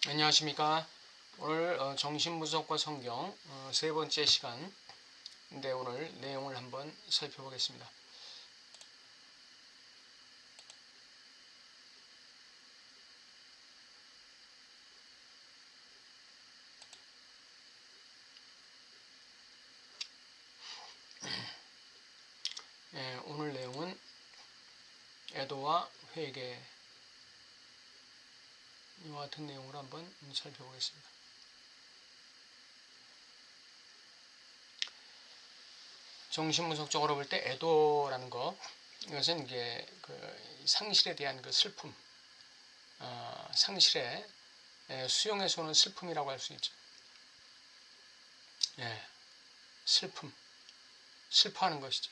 안녕하십니까. 오늘 정신분석과 성경 세 번째 시간인데 오늘 내용을 한번 살펴보겠습니다. 오늘 내용은 애도와 회개 이와 같은 내용으로 한번 살펴보겠습니다. 정신분석적으로 볼 때 애도라는 것, 이것은 이게 그 상실에 대한 그 슬픔, 상실의 수용해서 오는 슬픔이라고 할 수 있죠. 슬픔, 슬퍼하는 것이죠.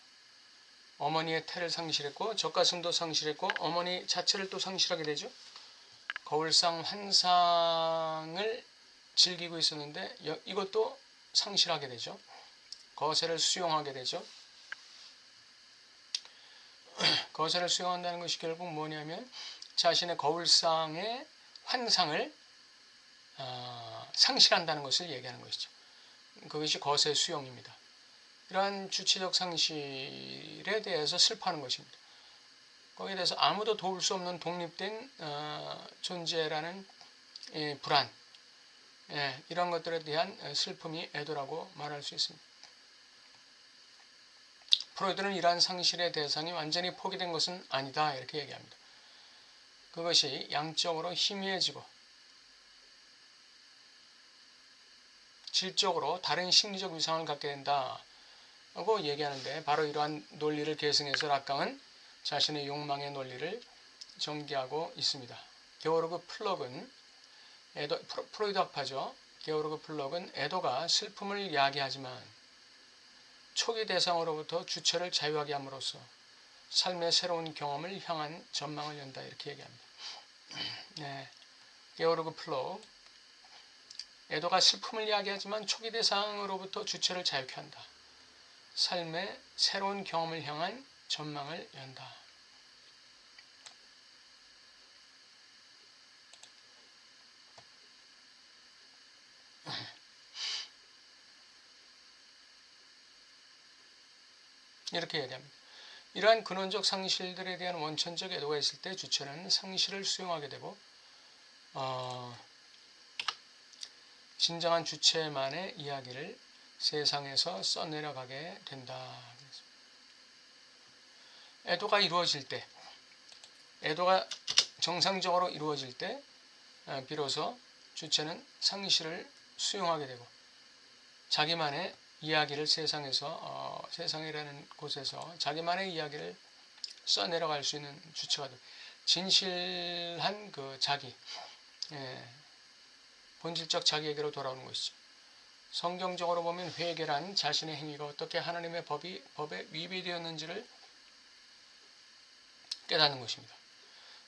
어머니의 태를 상실했고 젖가슴도 상실했고 어머니 자체를 또 상실하게 되죠. 거울상 환상을 즐기고 있었는데 이것도 상실하게 되죠. 거세를 수용하게 되죠. 거세를 수용한다는 것이 결국 뭐냐면 자신의 거울상의 환상을 상실한다는 것을 얘기하는 것이죠. 그것이 거세 수용입니다. 이러한 주체적 상실에 대해서 슬퍼하는 것입니다. 거기에 대해서 아무도 도울 수 없는 독립된 존재라는 불안, 이런 것들에 대한 슬픔이 애도라고 말할 수 있습니다. 프로이드는 이러한 상실의 대상이 완전히 포기된 것은 아니다 이렇게 얘기합니다. 그것이 양적으로 희미해지고 질적으로 다른 심리적 위상을 갖게 된다 라고 얘기하는데, 바로 이러한 논리를 계승해서 락강은 자신의 욕망의 논리를 전개하고 있습니다. 게오르그 플럭은 프로이드 학파죠. 게오르그 플럭은 애도가 슬픔을 이야기하지만 초기 대상으로부터 주체를 자유하게 함으로써 삶의 새로운 경험을 향한 전망을 연다 이렇게 얘기합니다. 게오르그 플럭, 애도가 슬픔을 이야기하지만 초기 대상으로부터 주체를 자유케 한다. 삶의 새로운 경험을 향한 전망을 연다. 이렇게 얘기합니다. 이러한 근원적 상실들에 대한 원천적 애도가 있을 때 주체는 상실을 수용하게 되고 진정한 주체만의 이야기를 세상에서 써내려가게 된다. 애도가 이루어질 때, 애도가 정상적으로 이루어질 때 비로소 주체는 상실을 수용하게 되고 자기만의 이야기를 세상이라는 곳에서 자기만의 이야기를 써내려갈 수 있는 주체가 되고 진실한 그 자기, 본질적 자기에게로 돌아오는 것이죠. 성경적으로 보면 회개란 자신의 행위가 어떻게 하나님의 법에 위배되었는지를 깨닫는 것입니다.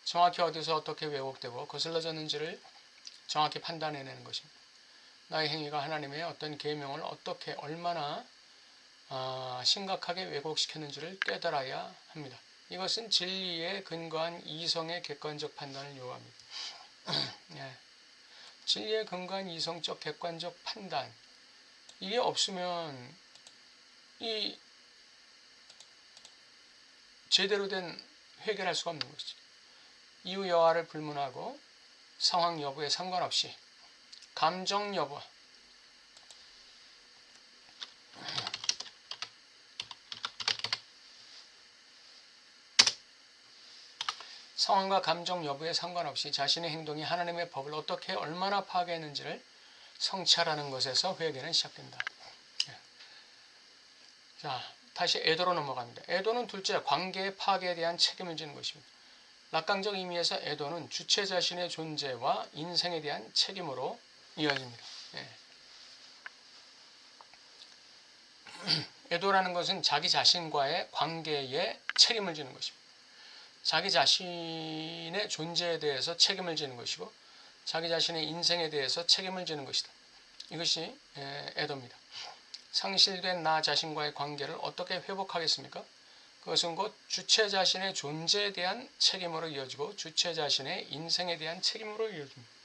정확히 어디서 어떻게 왜곡되고 거슬러졌는지를 정확히 판단해내는 것입니다. 나의 행위가 하나님의 어떤 계명을 어떻게 얼마나 심각하게 왜곡시켰는지를 깨달아야 합니다. 이것은 진리에 근거한 이성의 객관적 판단을 요구합니다. 진리에 근거한 이성적 객관적 판단, 이게 없으면 이 제대로 된 해결할 수가 없는 것이죠. 이유 여하를 불문하고 상황 여부에 상관없이 감정 여부, 상황과 감정 여부에 상관없이 자신의 행동이 하나님의 법을 어떻게 얼마나 파괴했는지를 성찰하는 것에서 회개는 시작된다. 자, 다시 애도로 넘어갑니다. 애도는 둘째, 관계의 파괴에 대한 책임을 지는 것입니다. 락강적 의미에서 애도는 주체 자신의 존재와 인생에 대한 책임으로 이어집니다. 애도라는 것은 자기 자신과의 관계에 책임을 지는 것입니다. 자기 자신의 존재에 대해서 책임을 지는 것이고 자기 자신의 인생에 대해서 책임을 지는 것이다. 이것이 애도입니다. 상실된 나 자신과의 관계를 어떻게 회복하겠습니까? 그것은 곧 주체 자신의 존재에 대한 책임으로 이어지고 주체 자신의 인생에 대한 책임으로 이어집니다.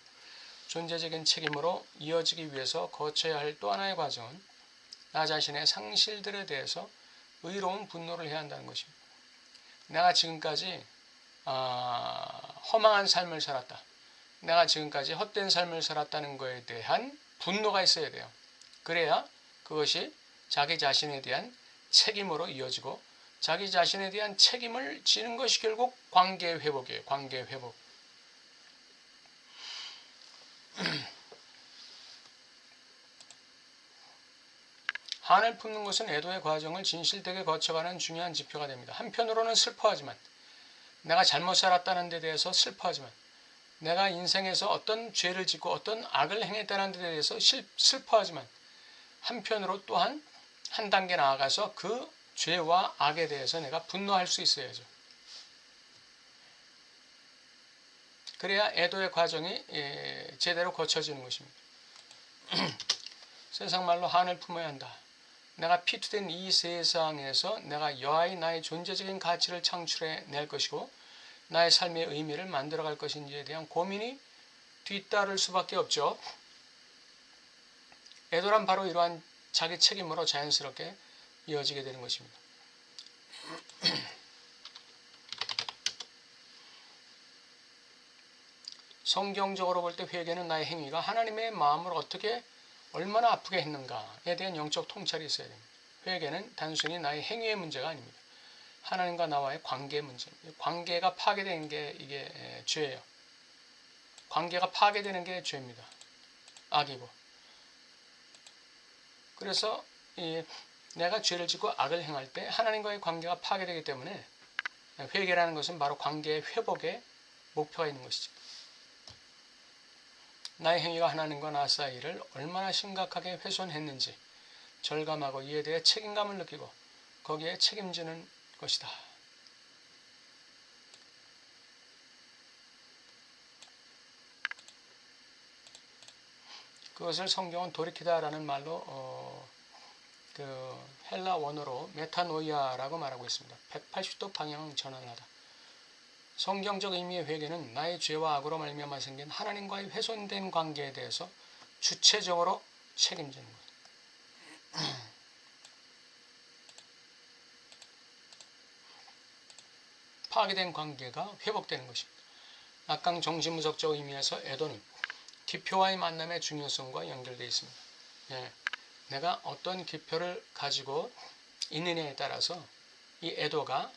존재적인 책임으로 이어지기 위해서 거쳐야 할 또 하나의 과정은 나 자신의 상실들에 대해서 의로운 분노를 해야 한다는 것입니다. 내가 지금까지 허망한 삶을 살았다. 내가 지금까지 헛된 삶을 살았다는 것에 대한 분노가 있어야 돼요. 그래야 그것이 자기 자신에 대한 책임으로 이어지고 자기 자신에 대한 책임을 지는 것이 결국 관계 회복이에요. 관계 회복. 한을 품는 것은 애도의 과정을 진실되게 거쳐가는 중요한 지표가 됩니다. 한편으로는 슬퍼하지만 내가 잘못 살았다는 데 대해서 슬퍼하지만 내가 인생에서 어떤 죄를 짓고 어떤 악을 행했다는 데 대해서 슬퍼하지만 한편으로 또한 한 단계 나아가서 그 죄와 악에 대해서 내가 분노할 수 있어야죠. 그래야 애도의 과정이 제대로 거쳐지는 것입니다. 세상 말로 한을 품어야 한다. 내가 피투된 이 세상에서 내가 여하의 나의 존재적인 가치를 창출해 낼 것이고 나의 삶의 의미를 만들어갈 것인지에 대한 고민이 뒤따를 수밖에 없죠. 애도란 바로 이러한 자기 책임으로 자연스럽게 이어지게 되는 것입니다. 성경적으로 볼 때 회개는 나의 행위가 하나님의 마음을 어떻게 얼마나 아프게 했는가에 대한 영적 통찰이 있어야 됩니다. 회개는 단순히 나의 행위의 문제가 아닙니다. 하나님과 나와의 관계의 문제입니다. 관계가 파괴되는 게 이게 죄예요. 관계가 파괴되는 게 죄입니다. 악이고. 그래서 내가 죄를 짓고 악을 행할 때 하나님과의 관계가 파괴되기 때문에 회개라는 것은 바로 관계의 회복에 목표가 있는 것이죠. 나의 행위가 하나님과 나 사이를 얼마나 심각하게 훼손했는지 절감하고 이에 대해 책임감을 느끼고 거기에 책임지는 것이다. 그것을 성경은 돌이키다라는 말로 그 헬라 원어로 메타노이아라고 말하고 있습니다. 180도 방향 전환하다. 성경적 의미의 회개는 나의 죄와 악으로 말미암아 생긴 하나님과의 훼손된 관계에 대해서 주체적으로 책임지는 것. 파괴된 관계가 회복되는 것입니다. 악강 정신분석적 의미에서 애도는 기표와의 만남의 중요성과 연결되어 있습니다. 내가 어떤 기표를 가지고 있느냐에 따라서 이 애도가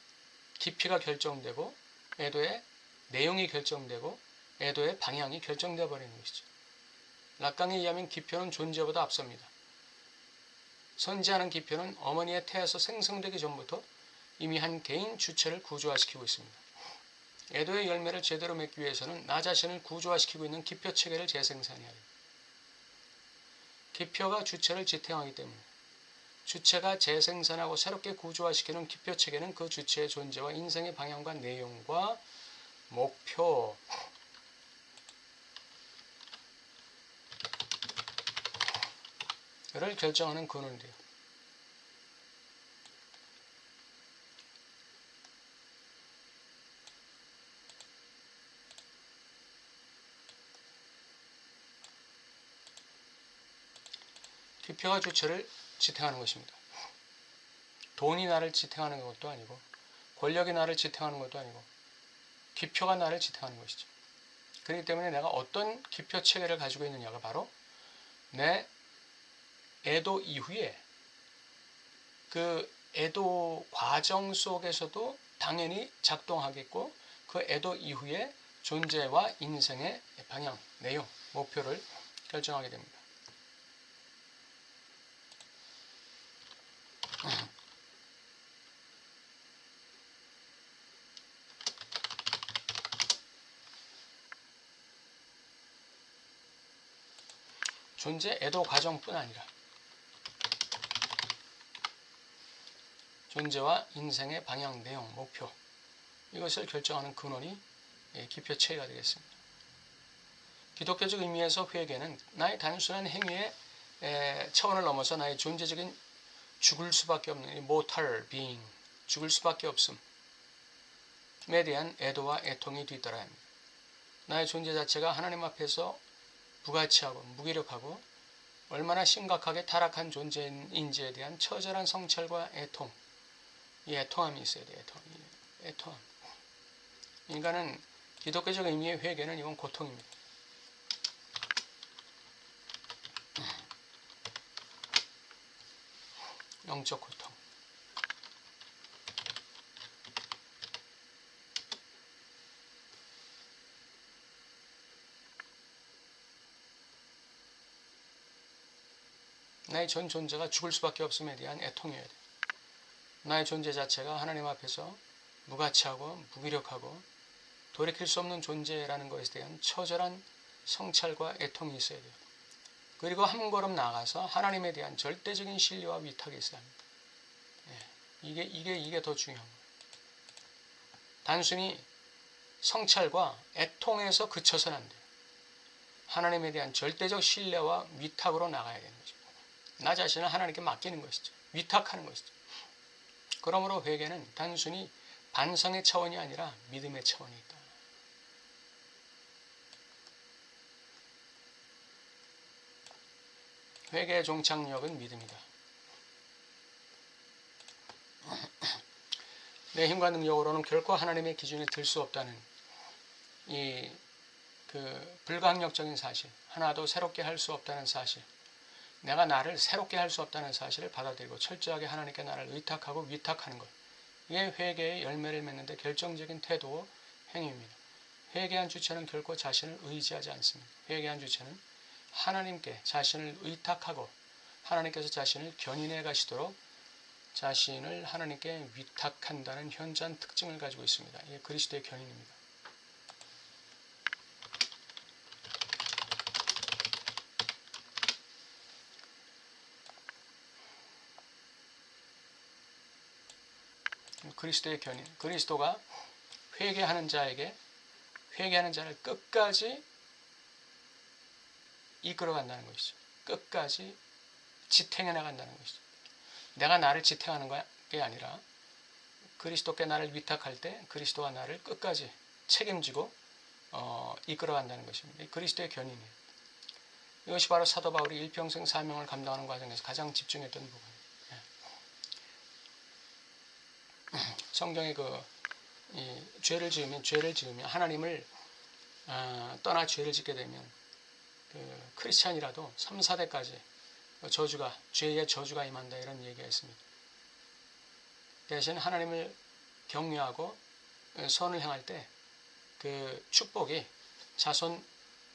깊이가 결정되고 애도의 내용이 결정되고 애도의 방향이 결정되어 버리는 것이죠. 락강에 의하면 기표는 존재보다 앞섭니다. 선지하는 기표는 어머니의 태에서 생성되기 전부터 이미 한 개인 주체를 구조화시키고 있습니다. 애도의 열매를 제대로 맺기 위해서는 나 자신을 구조화시키고 있는 기표 체계를 재생산해야 합니다. 기표가 주체를 지탱하기 때문에 주체가 재생산하고 새롭게 구조화시키는 기표 체계는 그 주체의 존재와 인생의 방향과 내용과 목표를 결정하는 근원이 돼요. 기표가 주체를 지탱하는 것입니다. 돈이 나를 지탱하는 것도 아니고 권력이 나를 지탱하는 것도 아니고 기표가 나를 지탱하는 것이죠. 그렇기 때문에 내가 어떤 기표 체계를 가지고 있느냐가 바로 내 애도 이후에 그 애도 과정 속에서도 당연히 작동하겠고 그 애도 이후에 존재와 인생의 방향, 내용, 목표를 결정하게 됩니다. 존재 애도 과정뿐 아니라 존재와 인생의 방향, 내용, 목표 이것을 결정하는 근원이 기표 체계가 되겠습니다. 기독교적 의미에서 회개는 나의 단순한 행위의 차원을 넘어서 나의 존재적인 죽을 수밖에 없는 mortal being, 죽을 수밖에 없음에 대한 애도와 애통이 뒤따라야 합니다. 나의 존재 자체가 하나님 앞에서 무가치하고 무기력하고 얼마나 심각하게 타락한 존재인지에 대한 처절한 성찰과 애통, 이 애통함이 있어야 돼요. 애통함. 인간은 기독교적 의미의 회개는 이건 고통입니다. 영적 고통. 나의 전 존재가 죽을 수밖에 없음에 대한 애통이어야 돼. 나의 존재 자체가 하나님 앞에서 무가치하고 무기력하고 돌이킬 수 없는 존재라는 것에 대한 처절한 성찰과 애통이 있어야 돼요. 그리고 한 걸음 나아가서 하나님에 대한 절대적인 신뢰와 위탁이 있어야 합니다. 이게 더 중요한 거예요. 단순히 성찰과 애통에서 그쳐서는 안 돼요. 하나님에 대한 절대적 신뢰와 위탁으로 나가야 되는 거죠. 나 자신을 하나님께 맡기는 것이죠. 위탁하는 것이죠. 그러므로 회개는 단순히 반성의 차원이 아니라 믿음의 차원이 있다. 회개의 종착역은 믿음이다. 내 힘과 능력으로는 결코 하나님의 기준에 들 수 없다는 이 불가항력적인 사실, 하나도 새롭게 할 수 없다는 사실, 내가 나를 새롭게 할 수 없다는 사실을 받아들이고 철저하게 하나님께 나를 의탁하고 위탁하는 것, 이게 회개의 열매를 맺는 데 결정적인 태도와 행위입니다. 회개한 주체는 결코 자신을 의지하지 않습니다. 회개한 주체는 하나님께 자신을 의탁하고 하나님께서 자신을 견인해 가시도록 자신을 하나님께 위탁한다는 현저한 특징을 가지고 있습니다. 이게 그리스도의 견인입니다. 그리스도의 견인, 그리스도가 회개하는 자를 끝까지 이끌어간다는 것이죠. 끝까지 지탱해 나간다는 것이죠. 내가 나를 지탱하는 게 아니라 그리스도께 나를 위탁할 때 그리스도가 나를 끝까지 책임지고 이끌어간다는 것입니다. 그리스도의 견인이에요. 이것이 바로 사도 바울이 일평생 사명을 감당하는 과정에서 가장 집중했던 부분이에요. 성경에 죄를 지으면 하나님을 떠나 죄를 짓게 되면 크리스찬이라도 3, 4대까지 죄의 저주가 임한다, 이런 얘기가 있습니다. 대신 하나님을 경외하고 선을 행할 때 그 축복이 자손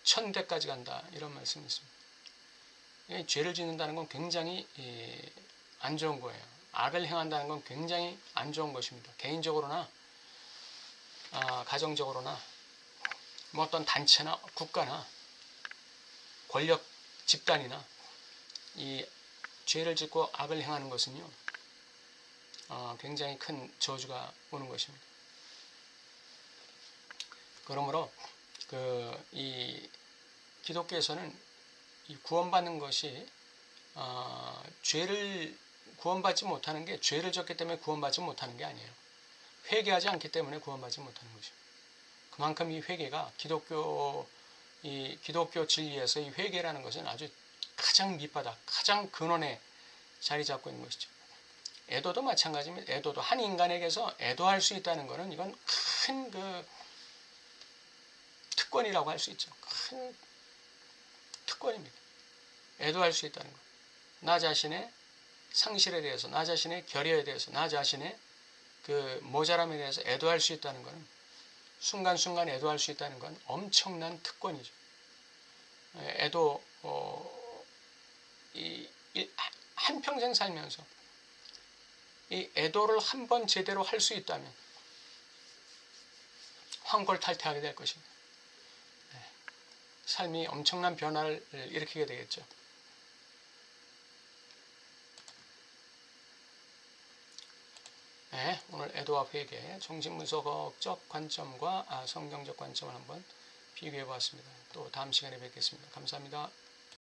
1000대까지 간다, 이런 말씀이 있습니다. 죄를 짓는다는 건 굉장히 안 좋은 거예요. 악을 행한다는 건 굉장히 안 좋은 것입니다. 개인적으로나 가정적으로나 뭐 어떤 단체나 국가나 권력 집단이나 이 죄를 짓고 악을 행하는 것은요, 굉장히 큰 저주가 오는 것입니다. 그러므로 이 기독교에서는 이 구원받는 것이 죄를 구원받지 못하는 게 죄를 졌기 때문에 구원받지 못하는 게 아니에요. 회개하지 않기 때문에 구원받지 못하는 것이죠. 그만큼 이 회개가 기독교 진리에서 이 회개라는 것은 아주 가장 밑바닥, 가장 근원에 자리 잡고 있는 것이죠. 애도도 마찬가지입니다. 애도도 한 인간에게서 애도할 수 있다는 것은 이건 큰 특권이라고 할 수 있죠. 큰 특권입니다. 애도할 수 있다는 것. 나 자신의 상실에 대해서, 나 자신의 결여에 대해서, 나 자신의 모자람에 대해서 애도할 수 있다는 것은, 순간순간 애도할 수 있다는 건 엄청난 특권이죠. 애도 한평생 살면서 이 애도를 한번 제대로 할 수 있다면 황골탈퇴하게 될 것입니다. 삶이 엄청난 변화를 일으키게 되겠죠. 오늘 애도와 회개, 정신분석적 관점과 성경적 관점을 한번 비교해 보았습니다. 또 다음 시간에 뵙겠습니다. 감사합니다.